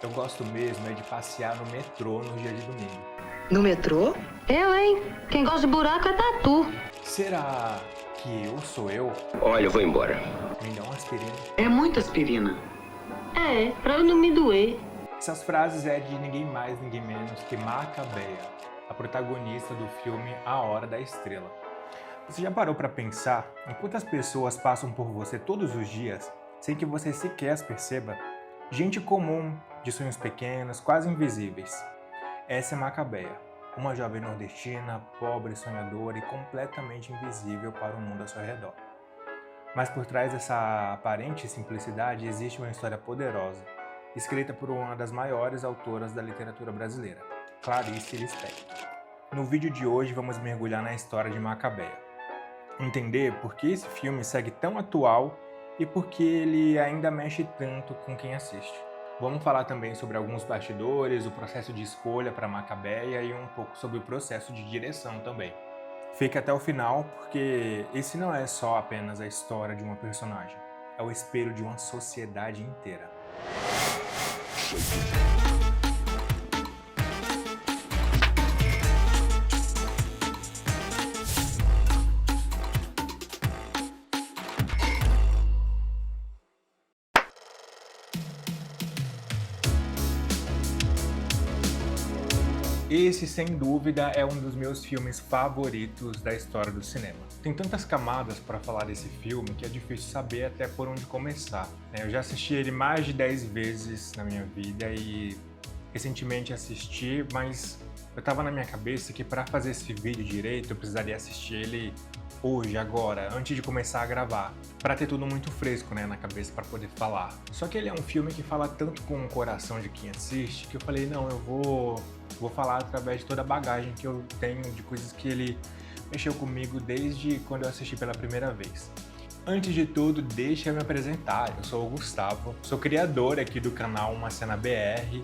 Eu gosto mesmo é de passear no metrô no dia de domingo. No metrô? Eu, hein? Quem gosta de buraco é tatu. Será que eu sou eu? Olha, eu vou embora. Me dá uma aspirina. É muita aspirina. É, pra eu não me doer. Essas frases é de ninguém mais, ninguém menos que Macabeia, a protagonista do filme A Hora da Estrela. Você já parou para pensar em quantas pessoas passam por você todos os dias sem que você sequer as perceba? Gente comum, de sonhos pequenos, quase invisíveis. Essa é Macabeia, uma jovem nordestina, pobre, sonhadora e completamente invisível para o mundo ao seu redor. Mas por trás dessa aparente simplicidade existe uma história poderosa, escrita por uma das maiores autoras da literatura brasileira, Clarice Lispector. No vídeo de hoje vamos mergulhar na história de Macabeia, entender por que esse filme segue tão atual e por que ele ainda mexe tanto com quem assiste. Vamos falar também sobre alguns bastidores, o processo de escolha para Macabeia e um pouco sobre o processo de direção também. Fique até o final, porque esse não é só apenas a história de uma personagem, é o espelho de uma sociedade inteira. Esse, sem dúvida, é um dos meus filmes favoritos da história do cinema. Tem tantas camadas para falar desse filme que é difícil saber até por onde começar, né? Eu já assisti ele mais de 10 vezes na minha vida e recentemente assisti, mas eu tava na minha cabeça que para fazer esse vídeo direito eu precisaria assistir ele hoje, agora, antes de começar a gravar, para ter tudo muito fresco, né, na cabeça para poder falar. Só que ele é um filme que fala tanto com o coração de quem assiste que eu falei, não, eu vou falar através de toda a bagagem que eu tenho de coisas que ele mexeu comigo desde quando eu assisti pela primeira vez. Antes de tudo, deixa eu me apresentar. Eu sou o Gustavo, sou criador aqui do canal Uma Cena BR,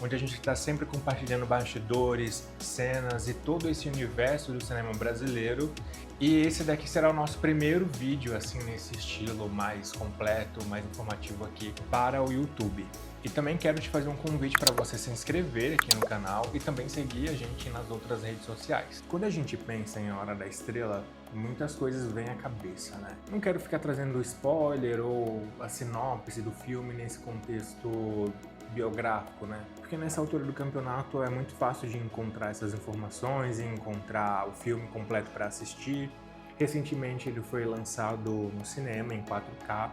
onde a gente está sempre compartilhando bastidores, cenas e todo esse universo do cinema brasileiro. E esse daqui será o nosso primeiro vídeo assim nesse estilo mais completo, mais informativo aqui para o YouTube. E também quero te fazer um convite para você se inscrever aqui no canal e também seguir a gente nas outras redes sociais. Quando a gente pensa em A Hora da Estrela, muitas coisas vêm à cabeça, né? Não quero ficar trazendo spoiler ou a sinopse do filme nesse contexto biográfico, né? Porque nessa altura do campeonato é muito fácil de encontrar essas informações e encontrar o filme completo para assistir. Recentemente ele foi lançado no cinema em 4K.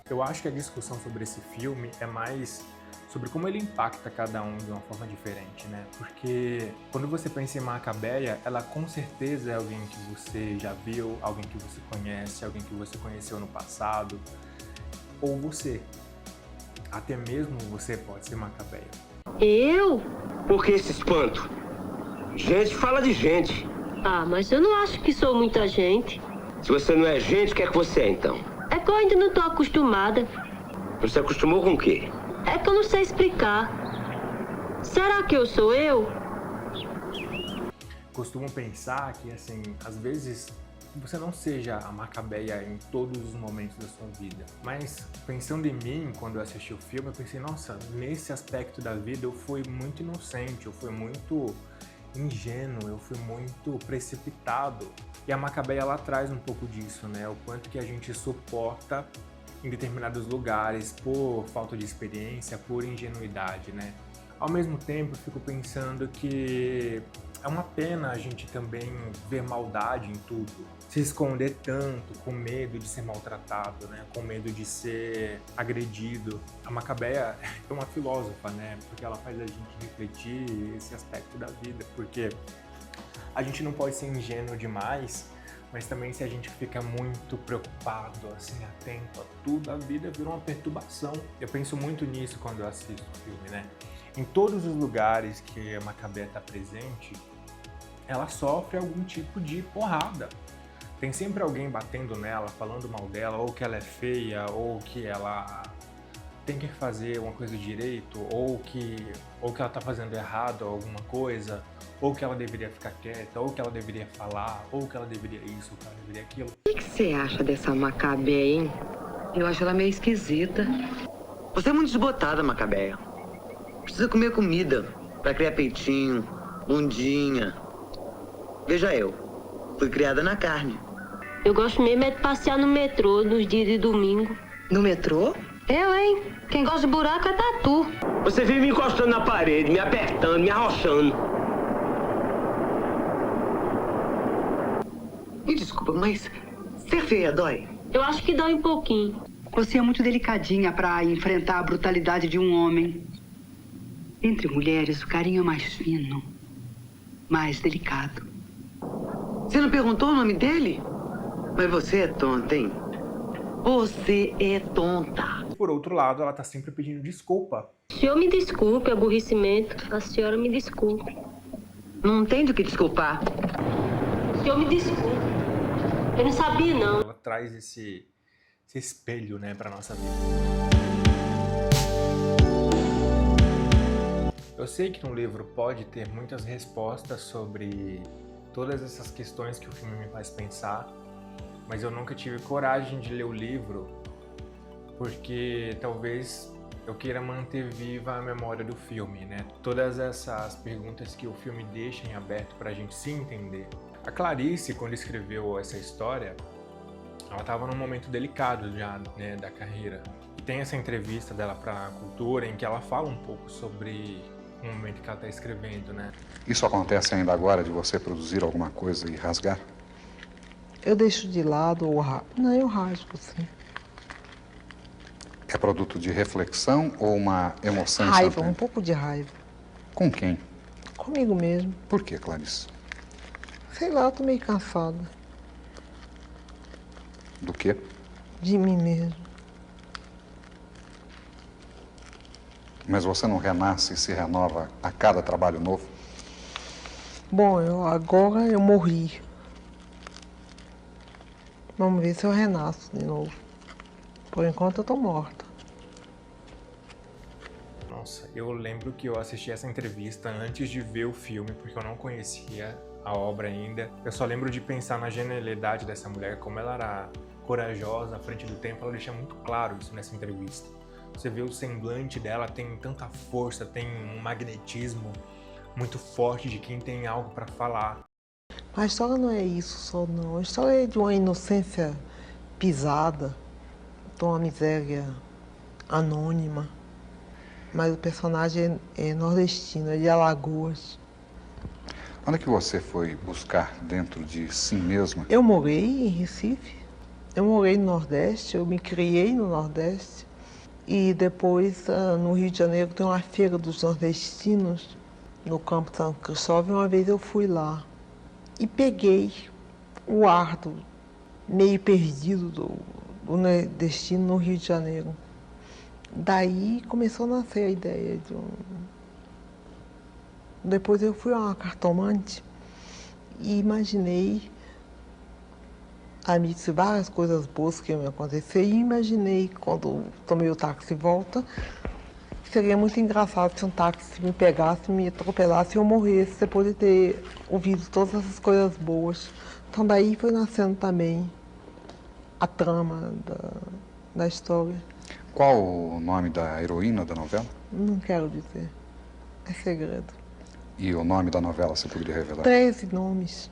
Eu acho que a discussão sobre esse filme é mais sobre como ele impacta cada um de uma forma diferente, né? Porque quando você pensa em Macabeia, ela com certeza é alguém que você já viu, alguém que você conhece, alguém que você conheceu no passado, ou você. Até mesmo você pode ser Macabeia. Eu? Por que esse espanto? Gente fala de gente. Ah, mas eu não acho que sou muita gente. Se você não é gente, o que é que você é então? É que eu ainda não tô acostumada. Você acostumou com o quê? É que eu não sei explicar. Será que eu sou eu? Costumo pensar que, assim, às vezes você não seja a Macabeia em todos os momentos da sua vida. Mas pensando em mim, quando eu assisti o filme, eu pensei, nossa, nesse aspecto da vida eu fui muito inocente, eu fui muito ingênuo, eu fui muito precipitado. E a Macabeia, ela traz um pouco disso, né? O quanto que a gente suporta em determinados lugares por falta de experiência, por ingenuidade, né? Ao mesmo tempo, eu fico pensando que é uma pena a gente também ver maldade em tudo, se esconder tanto, com medo de ser maltratado, né? Com medo de ser agredido. A Macabeia é uma filósofa, né? Porque ela faz a gente refletir esse aspecto da vida, porque a gente não pode ser ingênuo demais, mas também se a gente fica muito preocupado, assim, atento a tudo, a vida vira uma perturbação. Eu penso muito nisso quando eu assisto o filme, né? Em todos os lugares que a Macabeia está presente, ela sofre algum tipo de porrada. Tem sempre alguém batendo nela, falando mal dela, ou que ela é feia, ou que ela tem que fazer uma coisa direito, ou que ela tá fazendo errado alguma coisa, ou que ela deveria ficar quieta, ou que ela deveria falar, ou que ela deveria isso, ou que ela deveria aquilo. O que você acha dessa Macabeia, hein? Eu acho ela meio esquisita. Você é muito desbotada, Macabeia. Precisa comer comida pra criar peitinho, bundinha. Veja eu, fui criada na carne. Eu gosto mesmo é de passear no metrô nos dias de domingo. No metrô? Eu, hein? Quem gosta de buraco é tatu. Você vive me encostando na parede, me apertando, me arrochando. Me desculpa, mas ser feia dói? Eu acho que dói um pouquinho. Você é muito delicadinha para enfrentar a brutalidade de um homem. Entre mulheres, o carinho é mais fino, mais delicado. Você não perguntou o nome dele? Mas você é tonta, hein? Você é tonta. Por outro lado, ela tá sempre pedindo desculpa. O senhor me desculpe, aborrecimento. A senhora me desculpe. Não tem do que desculpar. O senhor me desculpe. Eu não sabia, não. Ela traz esse espelho, né, pra nossa vida. Eu sei que no livro pode ter muitas respostas sobre todas essas questões que o filme me faz pensar, mas eu nunca tive coragem de ler o livro porque talvez eu queira manter viva a memória do filme, né? Todas essas perguntas que o filme deixa em aberto pra gente se entender. A Clarice, quando escreveu essa história, ela estava num momento delicado já, né, da carreira. E tem essa entrevista dela pra Cultura em que ela fala um pouco sobre o momento que ela está escrevendo, né? Isso acontece ainda agora de você produzir alguma coisa e rasgar? Eu deixo de lado ou não, eu rasgo, sim. É produto de reflexão ou uma emoção Raiva, instantânea? um pouco de raiva. Com quem? Comigo mesmo. Por que, Clarice? Sei lá, eu tô meio cansada. Do quê? De mim mesmo. Mas você não renasce e se renova a cada trabalho novo? Bom, agora eu morri. Vamos ver se eu renasço de novo. Por enquanto eu tô morta. Nossa, eu lembro que eu assisti essa entrevista antes de ver o filme, porque eu não conhecia a obra ainda. Eu só lembro de pensar na genialidade dessa mulher, como ela era corajosa à frente do tempo. Ela deixa muito claro isso nessa entrevista. Você vê o semblante dela, tem tanta força, tem um magnetismo muito forte de quem tem algo para falar. A história não é isso só, não. A história é de uma inocência pisada, de uma miséria anônima. Mas o personagem é nordestino, é de Alagoas. Onde é que você foi buscar dentro de si mesma? Eu morei em Recife, eu morei no Nordeste, eu me criei no Nordeste. E depois, no Rio de Janeiro, tem uma feira dos nordestinos, no Campo São Cristóvão. Uma vez eu fui lá e peguei o ar meio perdido do nordestino no Rio de Janeiro. Daí começou a nascer a ideia de um... Depois eu fui a uma cartomante e imaginei várias coisas boas que iam me acontecer, e imaginei, quando tomei o táxi de volta, seria muito engraçado se um táxi me pegasse, me atropelasse e eu morresse depois de ter ouvido todas essas coisas boas. Então daí foi nascendo também a trama da história. Qual o nome da heroína da novela? Não quero dizer, é segredo. E o nome da novela, você poderia revelar? 13 nomes,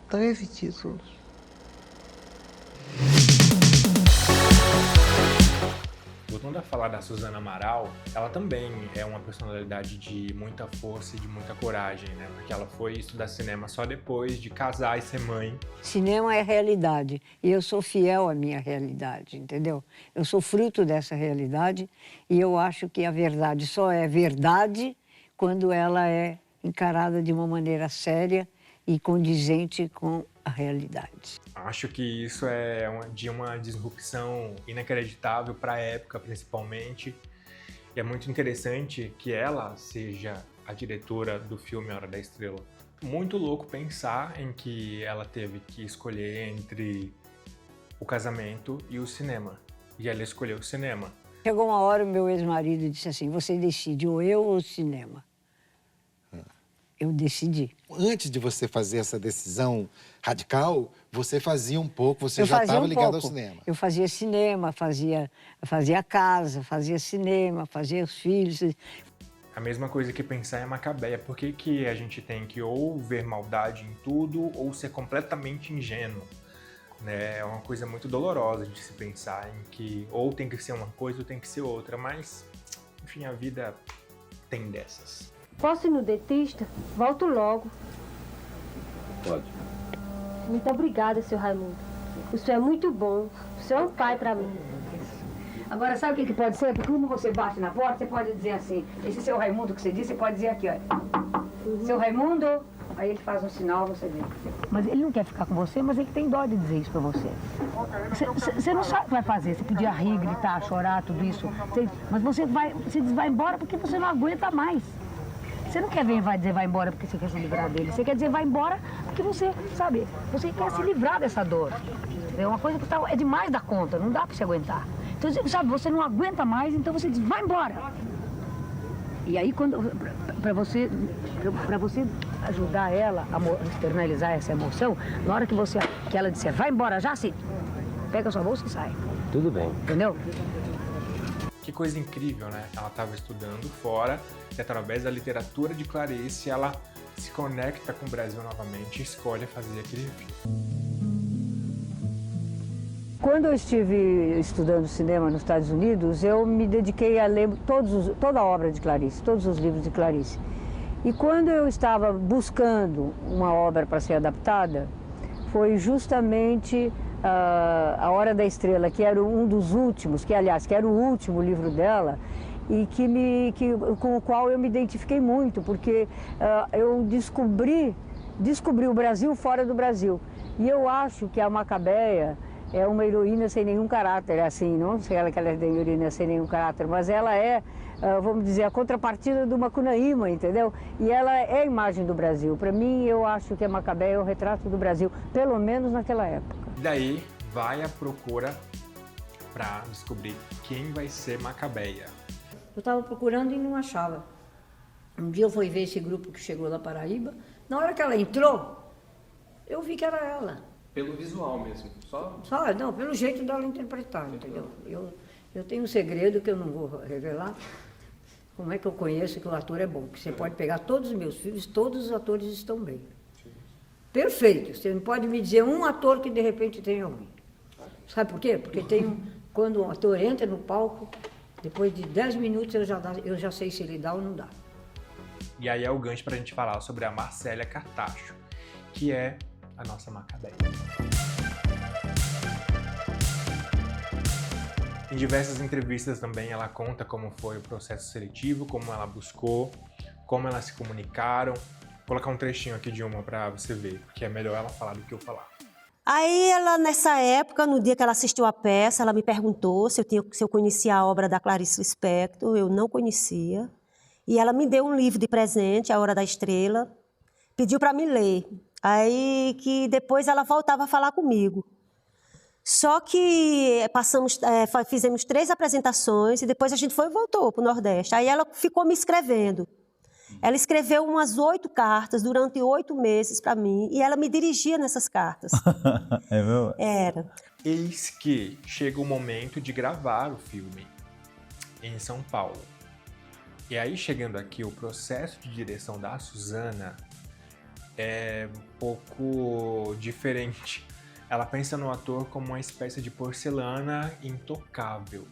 13 títulos. Voltando a falar da Suzana Amaral, ela também é uma personalidade de muita força e de muita coragem, né? Porque ela foi estudar cinema só depois de casar e ser mãe. Cinema é realidade e eu sou fiel à minha realidade, entendeu? Eu sou fruto dessa realidade e eu acho que a verdade só é verdade quando ela é encarada de uma maneira séria e condizente com a realidade. Acho que isso é de uma disrupção inacreditável para a época, principalmente. E é muito interessante que ela seja a diretora do filme Hora da Estrela. Muito louco pensar em que ela teve que escolher entre o casamento e o cinema. E ela escolheu o cinema. Chegou uma hora, o meu ex-marido disse assim, você decide, ou eu ou o cinema. Eu decidi. Antes de você fazer essa decisão radical, você fazia um pouco, você já estava ligado ao cinema. Eu fazia cinema, fazia casa, fazia cinema, fazia os filhos. A mesma coisa que pensar em Macabeia. Por que que a gente tem que ou ver maldade em tudo ou ser completamente ingênuo? Né? É uma coisa muito dolorosa de se pensar em que ou tem que ser uma coisa ou tem que ser outra, mas, enfim, a vida tem dessas. Posso ir no dentista? Volto logo. Pode. Muito obrigada, seu Raimundo. O senhor é muito bom. O senhor é um pai pra mim. Agora, sabe o que pode ser? Porque quando você bate na porta, você pode dizer assim, esse seu Raimundo que você disse, você pode dizer aqui, olha. Seu Raimundo, aí ele faz um sinal, você vê. Mas ele não quer ficar com você, mas ele tem dó de dizer isso pra você. Você não sabe o que vai fazer, você podia rir, gritar, chorar, tudo isso. Mas você vai embora porque você não aguenta mais. Você não quer dizer vai embora porque você quer se livrar dele. Você quer dizer vai embora porque você, sabe, você quer se livrar dessa dor. É uma coisa que é demais da conta, não dá pra você aguentar. Então, sabe, você não aguenta mais, então você diz, vai embora. E aí, para você ajudar ela a externalizar essa emoção, na hora que ela disser, vai embora já, assim, pega a sua bolsa e sai. Tudo bem. Entendeu? Que coisa incrível, né? Ela estava estudando fora e através da literatura de Clarice ela se conecta com o Brasil novamente e escolhe fazer aquele filme. Quando eu estive estudando cinema nos Estados Unidos, eu me dediquei a ler toda a obra de Clarice, todos os livros de Clarice. E quando eu estava buscando uma obra para ser adaptada, foi justamente A Hora da Estrela, que era um dos últimos, que era o último livro dela, e com o qual eu me identifiquei muito, porque eu descobri o Brasil fora do Brasil. E eu acho que a Macabeia é uma heroína sem nenhum caráter, assim, não sei ela que ela é uma heroína sem nenhum caráter, mas ela é, vamos dizer, a contrapartida do Macunaíma, entendeu? E ela é a imagem do Brasil. Para mim, eu acho que a Macabeia é o retrato do Brasil, pelo menos naquela época. Daí vai à procura para descobrir quem vai ser Macabeia. Eu estava procurando e não achava. Um dia eu fui ver esse grupo que chegou da Paraíba. Na hora que ela entrou, eu vi que era ela. Pelo visual mesmo? Não, pelo jeito dela interpretar, entendeu? Eu tenho um segredo que eu não vou revelar. Como é que eu conheço que o ator é bom? Que você pode pegar todos os meus filhos, todos os atores estão bem. Perfeito. Você não pode me dizer um ator que de repente tenha ruim. Sabe por quê? Porque quando um ator entra no palco, depois de 10 minutos eu já sei se ele dá ou não dá. E aí é o gancho para a gente falar sobre a Marcélia Cartacho, que é a nossa Macabeia. Em diversas entrevistas também ela conta como foi o processo seletivo, como ela buscou, como elas se comunicaram. Vou colocar um trechinho aqui de uma para você ver, porque é melhor ela falar do que eu falar. Aí ela, nessa época, no dia que ela assistiu a peça, ela me perguntou se eu conhecia a obra da Clarice Lispector. Eu não conhecia. E ela me deu um livro de presente, A Hora da Estrela, pediu para me ler. Aí que depois ela voltava a falar comigo. Só que fizemos 3 apresentações e depois a gente voltou para o Nordeste. Aí ela ficou me escrevendo. Ela escreveu umas 8 cartas durante 8 meses para mim e ela me dirigia nessas cartas. É mesmo? Era. Eis que chega o momento de gravar o filme em São Paulo. E aí, chegando aqui, o processo de direção da Suzana é um pouco diferente. Ela pensa no ator como uma espécie de porcelana intocável.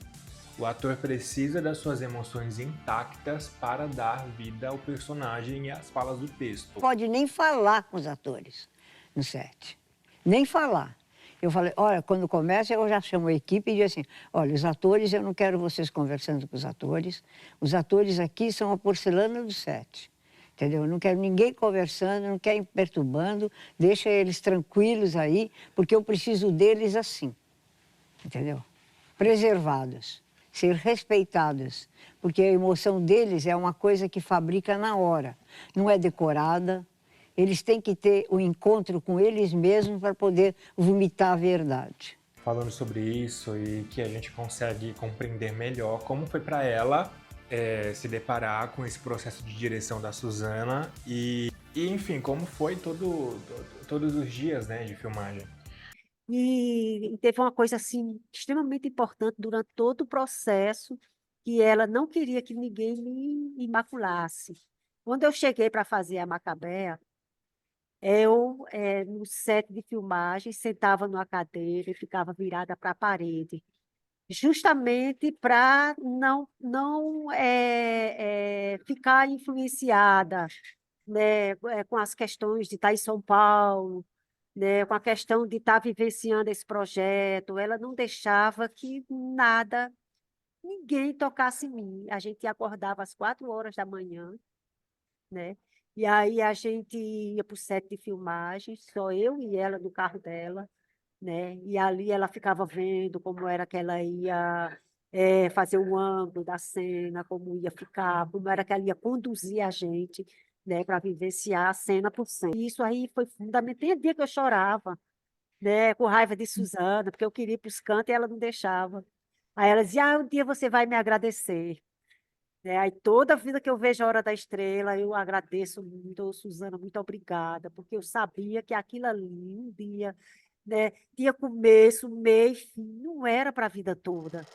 O ator precisa das suas emoções intactas para dar vida ao personagem e às falas do texto. Pode nem falar com os atores no set. Nem falar. Eu falei, olha, quando começa eu já chamo a equipe e digo assim, olha, os atores, eu não quero vocês conversando com os atores aqui são a porcelana do set. Entendeu? Eu não quero ninguém conversando, não quero perturbando, deixa eles tranquilos aí, porque eu preciso deles assim, entendeu? Preservados, ser respeitados, porque a emoção deles é uma coisa que fabrica na hora, não é decorada, eles têm que ter o encontro com eles mesmos para poder vomitar a verdade. falando sobre isso e que a gente consegue compreender melhor como foi para ela se deparar com esse processo de direção da Suzana e enfim, como foi todos os dias, né, de filmagem. E teve uma coisa assim extremamente importante durante todo o processo, que ela não queria que ninguém me imaculasse. Quando eu cheguei para fazer a Macabea, eu, no set de filmagem, sentava numa cadeira e ficava virada para a parede, justamente para não ficar influenciada, né, com as questões de estar em São Paulo, né, com a questão de estar vivenciando esse projeto. Ela não deixava que ninguém tocasse em mim. A gente acordava às 4h da manhã, né? E aí a gente ia para o set de filmagem, só eu e ela no carro dela, né? E ali ela ficava vendo como era que ela ia fazer o ângulo da cena, como ia ficar, como era que ela ia conduzir a gente, né, para vivenciar a cena por cena. E isso aí foi fundamental. Tem dia que eu chorava, né, com raiva de Suzana, porque eu queria ir para os cantos e ela não deixava. Aí ela dizia, um dia você vai me agradecer. Aí toda vida que eu vejo a Hora da Estrela, eu agradeço muito, Suzana, muito obrigada, porque eu sabia que aquilo ali, um dia, né, tinha começo, meio, fim, não era para a vida toda.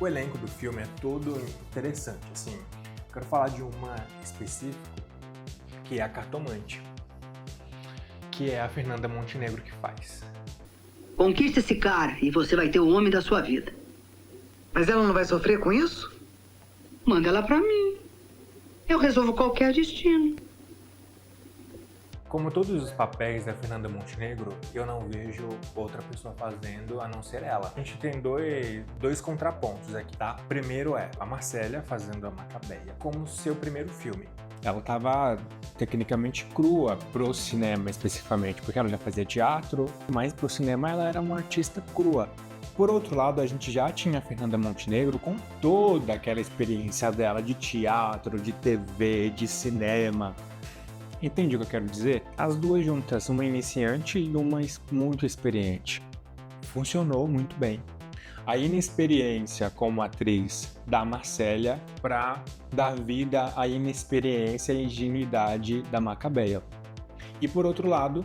O elenco do filme é todo interessante, assim. Quero falar de uma específica, que é a Cartomante, que é a Fernanda Montenegro que faz. Conquista esse cara e você vai ter o homem da sua vida. Mas ela não vai sofrer com isso? Manda ela pra mim. Eu resolvo qualquer destino. Como todos os papéis da Fernanda Montenegro, eu não vejo outra pessoa fazendo a não ser ela. A gente tem dois contrapontos aqui, tá? Primeiro é a Marcélia fazendo a Macabeia como seu primeiro filme. Ela estava tecnicamente crua pro cinema especificamente, porque ela já fazia teatro, mas pro cinema ela era uma artista crua. Por outro lado, a gente já tinha a Fernanda Montenegro com toda aquela experiência dela de teatro, de TV, de cinema. Entende o que eu quero dizer? As duas juntas, uma iniciante e uma muito experiente. Funcionou muito bem. A inexperiência como atriz da Marcélia para dar vida à inexperiência e ingenuidade da Macabeia. E por outro lado,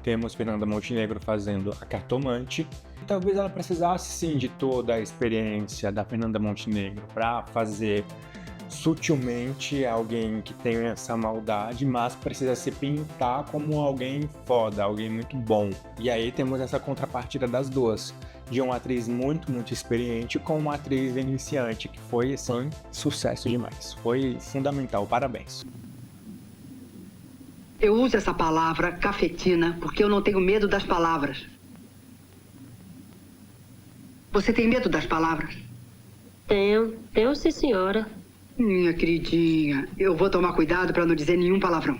temos Fernanda Montenegro fazendo a Cartomante. Talvez ela precisasse sim de toda a experiência da Fernanda Montenegro para fazer sutilmente alguém que tem essa maldade, mas precisa se pintar como alguém foda, alguém muito bom. E aí temos essa contrapartida das duas, de uma atriz muito, muito experiente com uma atriz iniciante, que foi, assim, sucesso demais. Foi fundamental, parabéns. Eu uso essa palavra cafetina porque eu não tenho medo das palavras. Você tem medo das palavras? Tenho sim, senhora. Minha queridinha, eu vou tomar cuidado para não dizer nenhum palavrão.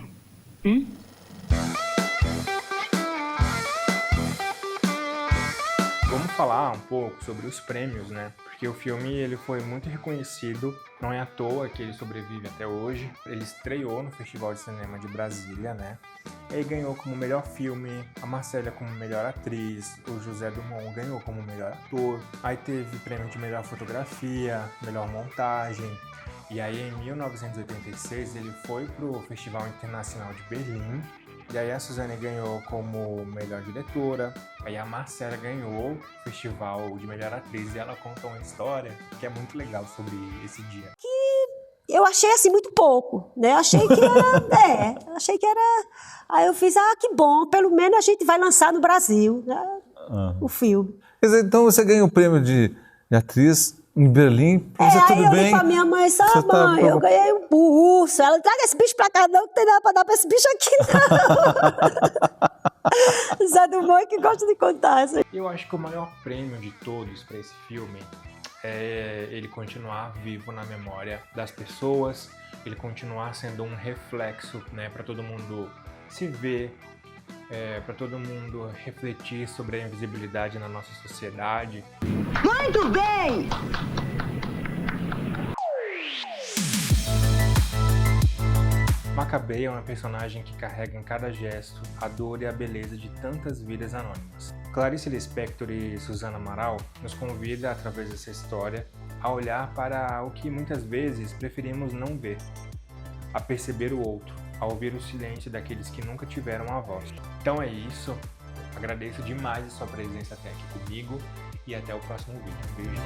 Vamos falar um pouco sobre os prêmios, né? Porque o filme ele foi muito reconhecido, não é à toa que ele sobrevive até hoje. Ele estreou no Festival de Cinema de Brasília, né? E aí ganhou como melhor filme, a Marcélia como melhor atriz, o José Dumont ganhou como melhor ator. Aí teve prêmio de melhor fotografia, melhor montagem. E aí, em 1986, ele foi pro Festival Internacional de Berlim. E aí, a Suzane ganhou como melhor diretora. Aí, a Marcélia ganhou o Festival de Melhor Atriz. E ela contou uma história que é muito legal sobre esse dia. Que eu achei, assim, muito pouco, né? Achei que era... achei que era... Aí eu fiz, que bom, pelo menos a gente vai lançar no Brasil, né? O filme. Quer dizer, então você ganha o prêmio de atriz em Berlim, pra você tudo bem. Aí eu li pra minha mãe, mãe, eu ganhei um urso. Ela, traga esse bicho pra cá, não tem nada pra dar pra esse bicho aqui, não. Zé Dumont que gosta de contar isso. Eu acho que o maior prêmio de todos pra esse filme é ele continuar vivo na memória das pessoas, ele continuar sendo um reflexo, né, pra todo mundo se ver, para todo mundo refletir sobre a invisibilidade na nossa sociedade. Muito bem! Macabeia é uma personagem que carrega em cada gesto a dor e a beleza de tantas vidas anônimas. Clarice Lispector e Susana Amaral nos convida, através dessa história, a olhar para o que muitas vezes preferimos não ver, a perceber o outro, a ouvir o silêncio daqueles que nunca tiveram a voz. Então é isso, agradeço demais a sua presença até aqui comigo e até o próximo vídeo. Um beijo.